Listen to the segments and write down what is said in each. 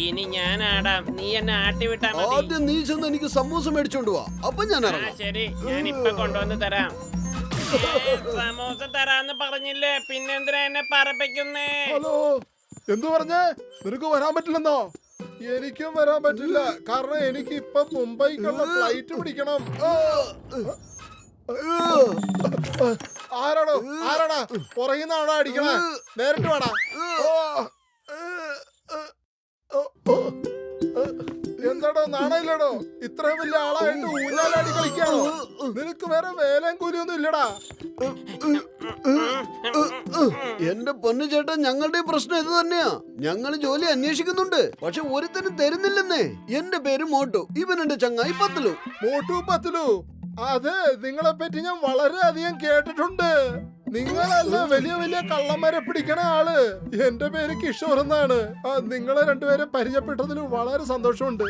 ഇനി ഞാൻ ആടാം, നീ എന്നെ ആട്ടി വിട്ടാ മതി. ആദ്യം നീ ചെന്ന് എനിക്ക് സമൂസ മേടിച്ചോണ്ട് പോവാ, അപ്പൊ ഞാൻ ഇറങ്ങാം. ശരി, ഞാൻ ഇപ്പൊ കൊണ്ടുവന്ന് തരാം. സമൂസ തരാന്ന് പറഞ്ഞില്ലേ, പിന്നെന്തിനാ എന്നെ പറപ്പിക്കുന്നേ? ഹലോ, എന്തു പറഞ്ഞേ? നിനക്ക് വരാൻ പറ്റില്ലെന്നോ? എനിക്കും വരാൻ പറ്റില്ല, കാരണം എനിക്ക് ഇപ്പൊ മുംബൈക്കുള്ള ഫ്ലൈറ്റ് പിടിക്കണം. ആരാടോ ആരാടാ പുറകിന്നാണോ അടിക്കണേ? നേരിട്ട് വേടാ. എന്താടോ നാണയില്ലടോ? ഇത്രയും വലിയ ആളായിട്ട് ഊഞ്ഞാലാടി കളിക്കാണോ? നിനക്ക് വേറെ വേലയും കൂലിയൊന്നും ഇല്ലടാ. എന്റെ പൊന്നു ചേട്ടാ, ഞങ്ങളുടെ പ്രശ്നം ഇത് തന്നെയാ. ഞങ്ങൾ ജോലി അന്വേഷിക്കുന്നുണ്ട്, പക്ഷെ ഒരുത്തനും തരുന്നില്ലെന്നേ. എന്റെ പേര് മോട്ടു, ഇവൻ എന്റെ ചങ്ങായി പത്തലു. മോട്ടു പത്തലു? അതെ, നിങ്ങളെ പറ്റി ഞാൻ വളരെ അധികം കേട്ടിട്ടുണ്ട്. നിങ്ങളല്ല വലിയ വലിയ കള്ളന്മാരെ പിടിക്കണ ആള്. എന്റെ പേര് കിഷോർ എന്നാണ്. നിങ്ങളെ രണ്ടുപേരെ പരിചയപ്പെട്ടതിൽ വളരെ സന്തോഷമുണ്ട്.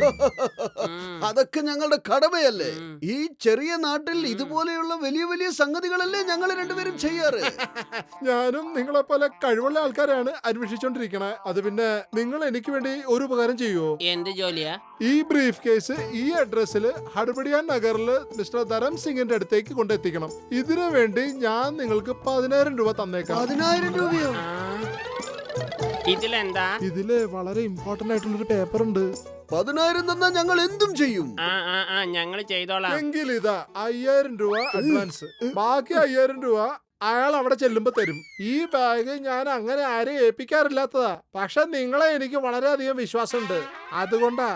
അതൊക്കെ ഞങ്ങളുടെ കടമയല്ലേ. ഈ ചെറിയ നാട്ടിൽ ഇതുപോലെയുള്ള വലിയ വലിയ സംഗതികളല്ലേ ഞങ്ങൾ രണ്ടുപേരും ചെയ്യാറ്. ഞാനും നിങ്ങളെ പോലെ കഴിവുള്ള ആൾക്കാരാണ് അന്വേഷിച്ചോണ്ടിരിക്കണേ. അത് പിന്നെ നിങ്ങൾ എനിക്ക് വേണ്ടി ഒരു ഉപകാരം ചെയ്യുവോ? എന്ത് ജോലിയാ? ഈ ബ്രീഫ് കേസ് ഈ അഡ്രസ്സില് ഹഡ്ബഡിയാൻ നഗറില് മിസ്റ്റർ ധരം സിംഗിന്റെ അടുത്തേക്ക് കൊണ്ടെത്തിക്കണം. ഇതിനു വേണ്ടി ഞാൻ നിങ്ങൾക്ക് 10,000 രൂപ തന്നേക്കാം. 10,000 രൂപയോ? ഇതിലെന്താ? ഇതില് വളരെ ഇമ്പോർട്ടന്റ് ആയിട്ടുള്ളൊരു പേപ്പർ ഉണ്ട്. 10,000 തന്നാ ഞങ്ങൾ എന്തും ചെയ്യും. ഞങ്ങൾ ചെയ്തോളാം. എങ്കിൽ ഇതാ 5,000 രൂപ അഡ്വാൻസ്. ബാക്കി 5,000 രൂപ അയാൾ അവിടെ ചെല്ലുമ്പോ തരും. ഈ ബാഗ് ഞാൻ അങ്ങനെ ആരെയും ഏൽപ്പിക്കാറില്ലാത്തതാ, പക്ഷെ നിങ്ങളെ എനിക്ക് വളരെയധികം വിശ്വാസമുണ്ട്, അതുകൊണ്ടാ.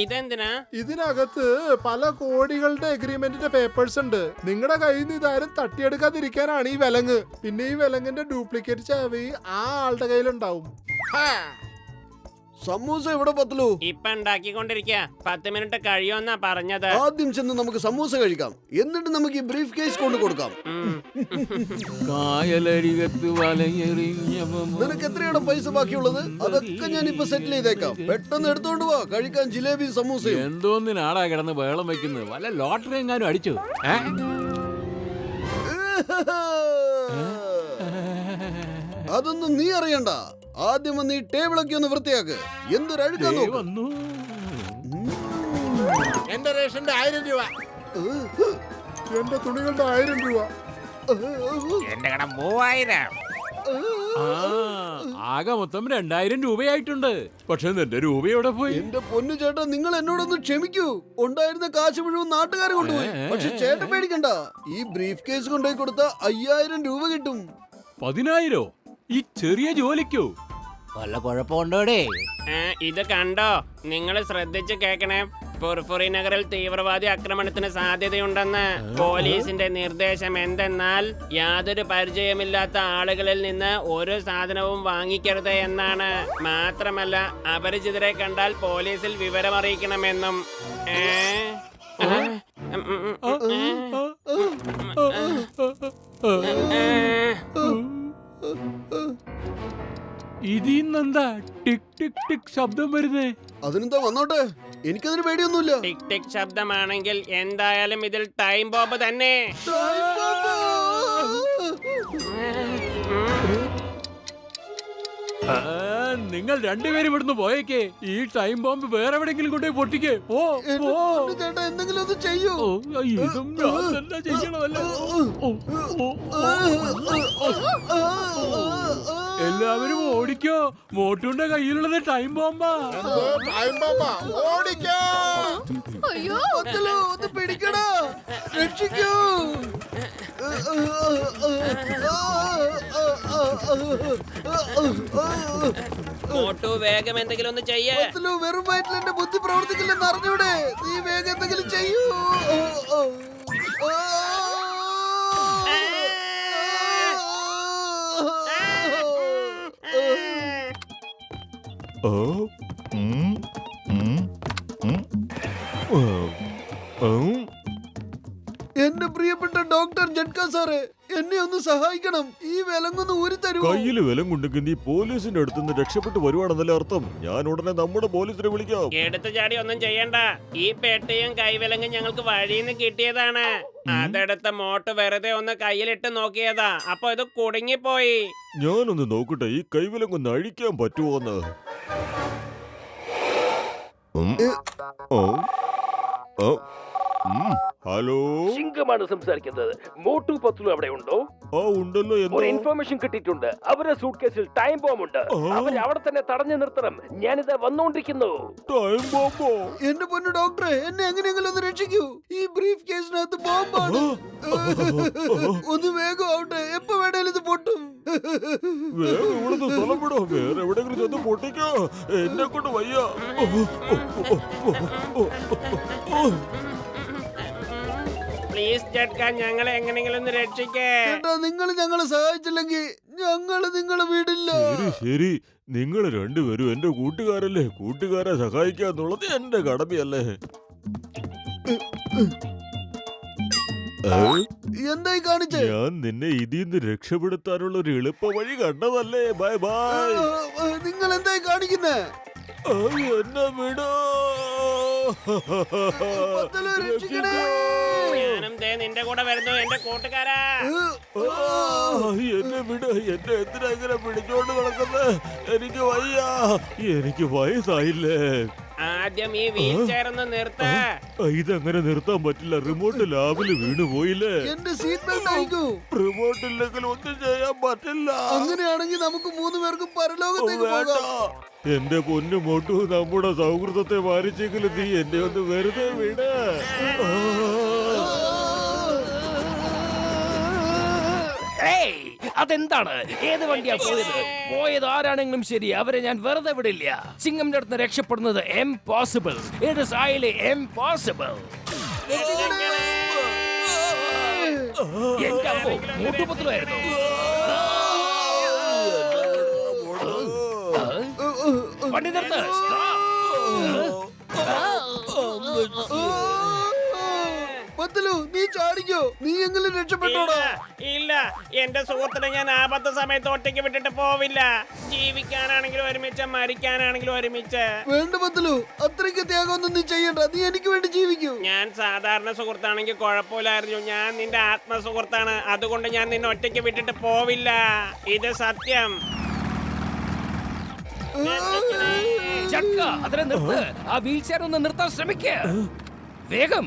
ഇതെന്തിനാ? ഇതിനകത്ത് പല കോടികളുടെ എഗ്രിമെന്റിന്റെ പേപ്പേഴ്സ് ഉണ്ട്. നിങ്ങളുടെ കയ്യിൽ നിന്ന് ഇതാരും തട്ടിയെടുക്കാതിരിക്കാനാണ് ഈ വിലങ്ങ്. പിന്നെ ഈ വിലങ്ങിന്റെ ഡ്യൂപ്ലിക്കേറ്റ് ചാവി ആ ആളുടെ കയ്യിലുണ്ടാവും. സമൂസ എവിടെ പത്തലു? ഇപ്പൊ ഉണ്ടാക്കിക്കൊണ്ടിരിക്കുക. 10 മിനിറ്റ് കഴിയുമെന്നാ പറഞ്ഞത്. ആദ്യം ചെന്ന് നമുക്ക് സമൂസ കഴിക്കാം, എന്നിട്ട് നമുക്ക് ഈ ബ്രീഫ് കേസ് കൊണ്ട് കൊടുക്കാം. നിനക്ക് എത്രയാണ് പൈസ ബാക്കിയുള്ളത്? അതൊക്കെ ഞാൻ ഇപ്പൊ സെറ്റിൽ ചെയ്തേക്കാം. പെട്ടെന്ന് എടുത്തോണ്ട് പോവാ, കഴിക്കാൻ ജിലേബി സമൂസയും. എന്തോന്നിനാടാ കിടന്ന് ബഹളം വെക്കുന്നത്? വല്ല ലോട്ടറി എങ്ങാനും അടിച്ചു? അതൊന്നും നീ അറിയണ്ട. ആദ്യം വന്ന് ഈ ടേബിളൊക്കെ ഒന്ന് വൃത്തിയാക്ക്. എന്തൊരഴുക്കാൻ നോക്കുന്നു. എന്റെ റേഷന്റെ 1000 രൂപ, എന്റെ തുണികളുടെ 1000 രൂപ, എന്റെ കട 3000. ആകെ മൊത്തം 2,000 രൂപയായിട്ടുണ്ട്. പക്ഷെ നിന്റെ രൂപ എവിടെ പോയി? എന്റെ പൊന്നു ചേട്ടാ, നിങ്ങൾ എന്നോടൊന്ന് ക്ഷമിക്കൂ. ഉണ്ടായിരുന്ന കാശ് മുഴുവൻ നാട്ടുകാർ കൊണ്ടുപോയി. പക്ഷെ ചേട്ടൻ പേടിക്കണ്ട, ഈ ബ്രീഫ് കേസ് കൊണ്ടുപോയി കൊടുത്ത 5,000 രൂപ കിട്ടും. 10,000? ഈ ചെറിയ ജോലിക്കോ? വല്ല കുഴപ്പമുണ്ടോടേ? ഇത് കണ്ടോ? നിങ്ങൾ ശ്രദ്ധിച്ച് കേക്കണേ. ഫുർഫുറി നഗറിൽ തീവ്രവാദി ആക്രമണത്തിന് സാധ്യതയുണ്ടെന്ന് പോലീസിന്റെ നിർദ്ദേശം എന്തെന്നാൽ യാതൊരു പരിചയമില്ലാത്ത ആളുകളിൽ നിന്ന് ഒരു സാധനവും വാങ്ങിക്കരുത് എന്നാണ്. മാത്രമല്ല, അപരിചിതരെ കണ്ടാൽ പോലീസിൽ വിവരമറിയിക്കണമെന്നും. ഇതിന്നെന്താ ടിക് ടിക് ടിക് ശബ്ദം വരുന്നേ? അതിനെന്താ, വന്നോട്ടെ, എനിക്കതിന് പേടിയൊന്നുമില്ല. ടിക് ടിക് ശബ്ദമാണെങ്കിൽ എന്തായാലും ഇതിൽ ടൈം ബോംബ് തന്നെ. നിങ്ങൾ രണ്ടുപേരും ഇവിടുന്ന് പോയേക്കേ. ഈ ടൈം ബോംബ് വേറെ എവിടെയെങ്കിലും കൊണ്ടുപോയി പൊട്ടിക്കേ. ചേട്ടാ, എന്തെങ്കിലും ഒന്ന് ചെയ്യൂ. ഇതും ഞാൻ തന്നെ ചെയ്യണമല്ലോ. എല്ലാവരും ഓടിക്കോ, മോട്ടുവിന്റെ കയ്യിലുള്ളത് ടൈം ബോംബാ. ഓടിക്കോ! അയ്യോ, ഒന്ന് പിടിക്കടാ, രക്ഷിക്കൂ. മോട്ടു, വേഗം എന്തെങ്കിലും ഒന്ന് ചെയ്യേ. വെറും വയറ്റിൽ എന്റെ ബുദ്ധി പ്രവർത്തിക്കില്ലെന്ന് അറിഞ്ഞൂടെ? നീ വേഗം എന്തെങ്കിലും ചെയ്യൂ. എന്റെ പ്രിയപ്പെട്ട ഡോക്ടർ ജഡ്ക സാറേ, എന്നെ ഒന്ന് സഹായിക്കണം. ഈ വിലങ്ങൊന്ന് ഊരി തരുമോ? കയ്യില് വിലം കൊണ്ടെങ്കിൽ നീ പോലീസിന്റെ അടുത്തുനിന്ന് രക്ഷപ്പെട്ട് വരുവാണെന്നല്ലേ അർത്ഥം. ഞാൻ ഉടനെ നമ്മുടെ പോലീസിനെ വിളിക്കാം. എടുത്തു ചാടി ഒന്നും ചെയ്യണ്ട. ഈ പെട്ടിയും കൈവിലങ്ങും ഞങ്ങൾക്ക് വഴിന്ന് കിട്ടിയതാണ്. അതെടുത്ത മോട്ട് വെറുതെ ഒന്ന് കയ്യിലിട്ട് നോക്കിയതാ. അപ്പൊ ഇത് കുടുങ്ങിപ്പോയി. ഞാനൊന്ന് നോക്കട്ടെ ഈ കൈവിലങ്ങൊന്ന് അഴിക്കാൻ പറ്റുമോന്ന്. ഹലോ, സിംഗമാണ് സംസാരിക്കുന്നത്. മോട്ടു പത്ലു അവിടെ ഉണ്ടോ? ആ ഉണ്ടല്ലോ. ഒരു എന്താ? ഇൻഫർമേഷൻ കിട്ടിയിട്ടുണ്ട്. അവരുടെ സൂട്ട് കേസിൽ ടൈം ബോംബ് ഉണ്ട്. അവരെ അവിടെ തന്നെ തടഞ്ഞു നിർത്തണം. ഞാനിത് വന്നോണ്ടിരിക്കുന്നു. ടൈം ബോംബോ? എന്റെ പൊന്നു ഡോക്ടറെ, എന്നെ എങ്ങനെയെങ്കിലും ഒന്ന് രക്ഷിക്കൂ. ഈ ബ്രീഫ് കേസിനകത്ത് ബോംബാണ്. ഒന്ന് വേഗം ആവട്ടെ, എപ്പോ വേണേലും ഇത് പൊട്ടും. വേറെ ഇവിടുന്ന് സ്ഥലം വിടോ. വേറെ എവിടെയെങ്കിലും ചെന്ന് പൊട്ടിക്കോ. എന്നെ കൊണ്ട് വയ്യ. പ്ലീസ് ചേട്ടാ, ഞങ്ങളെ എങ്ങനെയെങ്കിലും ഒന്ന് രക്ഷിക്കേ. ചേട്ടാ, നിങ്ങൾ ഞങ്ങളെ സഹായിച്ചില്ലെങ്കിൽ ഞങ്ങള് നിങ്ങളെ വീടില്ല. ശരി ശരി, നിങ്ങൾ രണ്ടുപേരും എന്റെ കൂട്ടുകാരല്ലേ. കൂട്ടുകാരെ സഹായിക്കാന്നുള്ളത് എന്റെ കടമയല്ലേ. എന്തായി കാണിച്ചേ? ഞാൻ നിന്നെ ഇതിന്ന് രക്ഷപ്പെടുത്താനുള്ള ഒരു എളുപ്പ വഴി കണ്ടതല്ലേ. Bye bye. നിങ്ങൾ എന്തായി കാണിക്കുന്നേ? എന്നെ വിടോ. പത്തലു, രക്ഷിക്കണേ. ഞാനും ദേ നിന്റെ കൂടെ വരുന്നു എന്റെ കൂട്ടുകാരാ. എന്നെ വിട്. എന്നെ എന്തിനാ ഇങ്ങനെ പിടിച്ചോണ്ട് നടക്കുന്നത്? എനിക്ക് വയ്യ. എനിക്ക് വയസ്സായില്ലേ. ആദ്യം ഈ വീൽ ചെയർ ഒന്ന് നിർത്ത. ഇതങ്ങനെ നിർത്താൻ പറ്റില്ല. റിമോട്ട് ലാബില് വീണു പോയില്ലേ. എന്റെ സീറ്റ് ബെൽറ്റ് അയക്കൂ. റിമോട്ട് ഇല്ലെങ്കിൽ ഒന്നും ചെയ്യാൻ പറ്റില്ല. അങ്ങനെയാണെങ്കിൽ നമുക്ക് 3 പേർക്കും പരലോകത്തേക്ക് വേണ്ട. പോകാം. എന്റെ പൊന്നു മോട്ടു, നമ്മുടെ സൗഹൃദത്തെ മാനിച്ചെങ്കിലും നീ എന്നെ ഒന്ന് വെറുതെ വിട്. അതെന്താണ്? ഏത് വണ്ടിയാ പോയത്? പോയത് ആരാണെങ്കിലും ശരി, അവരെ ഞാൻ വെറുതെ വിടില്ല. സിംഗമിന്റെ അടുത്ത് രക്ഷപ്പെടുന്നത് impossible. It is highly impossible. എന്റെ അമ്മോ, മൂട്ടുപത്തിലായിരുന്നു. വണ്ടി നിർത്ത്. പത്തലു, നീ ചാടിക്കോ. നീ എങ്കിലും രക്ഷപ്പെട്ടോടാ. ഇല്ല, എന്റെ സുഹൃത്തിനെ ഞാൻ ആപത്ത് സമയത്ത് ഒറ്റയ്ക്ക് വിട്ടിട്ട് പോവില്ല. ജീവിക്കാനാണെങ്കിലും ഒരുമിച്ച്, മരിക്കാനാണെങ്കിലും ഒരുമിച്ച്. വേണ്ട പത്തലു, അത്രയ്ക്ക് ത്യാഗമൊന്നും നീ ചെയ്യണ്ട. നീ എനിക്ക് വേണ്ടി ജീവിക്കൂ. ഞാൻ സാധാരണ സുഹൃത്താണെങ്കിൽ കുഴപ്പമില്ലായിരുന്നു. ഞാൻ നിന്റെ ആത്മസുഹൃത്താണ്. അതുകൊണ്ട് ഞാൻ നിന്നെ ഒറ്റയ്ക്ക് വിട്ടിട്ട് പോവില്ല. ഇത് സത്യം. ചക്ക, അതിനെ നിർത്ത്. ആ വീൽ ചെയർ ഒന്ന് നിർത്താൻ ശ്രമിക്ക. വേഗം.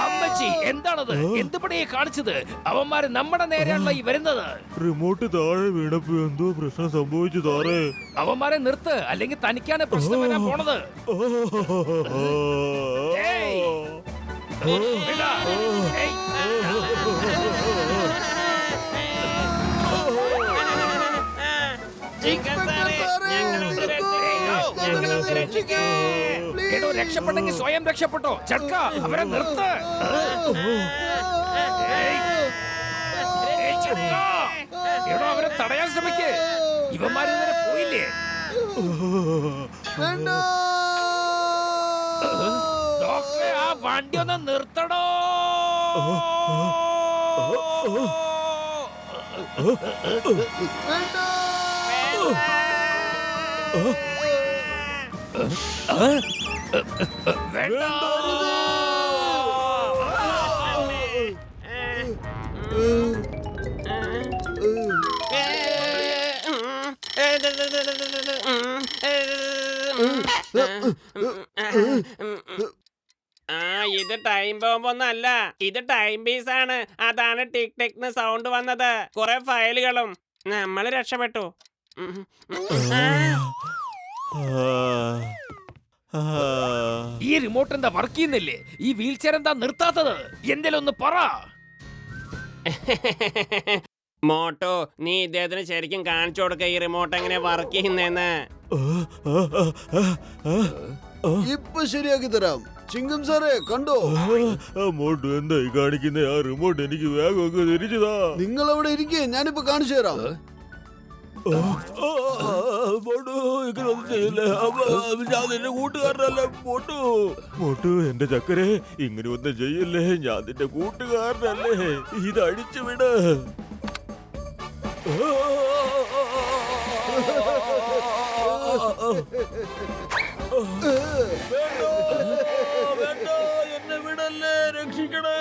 അമ്മച്ചി, എന്താണത്? എന്ത് പണിയെ കാണിച്ചത്? അവന്മാര് നമ്മുടെ നേരെയാണല്ലോ ഈ വരുന്നത്. റിമോട്ട് താഴെ വീണപ്പോ എന്തോ പ്രശ്നം സംഭവിച്ചു താറേ. അവന്മാരെ നിർത്ത്, അല്ലെങ്കിൽ തനിക്കാണ് പ്രശ്നം വരാൻ പോണത്. ഏയ്. വിടാ. ഏയ്. എടോ, രക്ഷപ്പെട്ടെങ്കിൽ സ്വയം രക്ഷപ്പെട്ടോ. ചക്ക, അവരെ നിർത്ത്. എടോ, അവരെ തടയാൻ ശ്രമിക്ക്. ഇവന്മാരിന്നലെ പോയില്ലേ? വേണ്ട. ഡോക്ടറെ, ആ വണ്ടി ഒന്ന് നിർത്തടോ. വേണ്ട. ഇത് ടൈം ബോംബൊന്നല്ല, ഇത് ടൈം പീസ് ആണ്. അതാണ് ടിക് ടിക്ന്ന് സൗണ്ട് വന്നത്. കുറെ ഫയലുകളും. നമ്മൾ രക്ഷപ്പെട്ടു. ഈ റിമോട്ട് എന്താ വർക്ക് ചെയ്യുന്നില്ലേ? ഈ വീൽ ചെയർ എന്താ നിർത്താത്തത്? എന്തേലും ഒന്ന് പറ. മോട്ടോ, നീ ഇദ്ദേഹത്തിന് ശരിക്കും കാണിച്ചു കൊടുക്ക ഈ റിമോട്ട് എങ്ങനെ വർക്ക് ചെയ്യുന്നതെന്ന്. ഇപ്പൊ ശരിയാക്കി തരാം. ചിങ്കം സാറേ, കണ്ടോ? മോട്ടു എന്തായി കാണിക്കുന്ന? ആ റിമോട്ട് എനിക്ക് വേഗം തിരിച്ചതാ. നിങ്ങൾ അവിടെ ഇരിക്കേ, ഞാനിപ്പോ കാണിച്ചു തരാം. മോട്ടു ഇങ്ങനൊന്നും ചെയ്യില്ല. ഞാൻ നിന്റെ കൂട്ടുകാരനല്ല മോട്ടു. മോട്ടു എന്റെ ചക്കരെ ഇങ്ങനെ ഒന്നും ചെയ്യില്ലേ. ഞാൻ നിന്റെ കൂട്ടുകാരനല്ലേ. ഇത് അഴിച്ചു വിട്. വേണ്ട, എന്നെ വിടല്ലേ, രക്ഷിക്കണേ.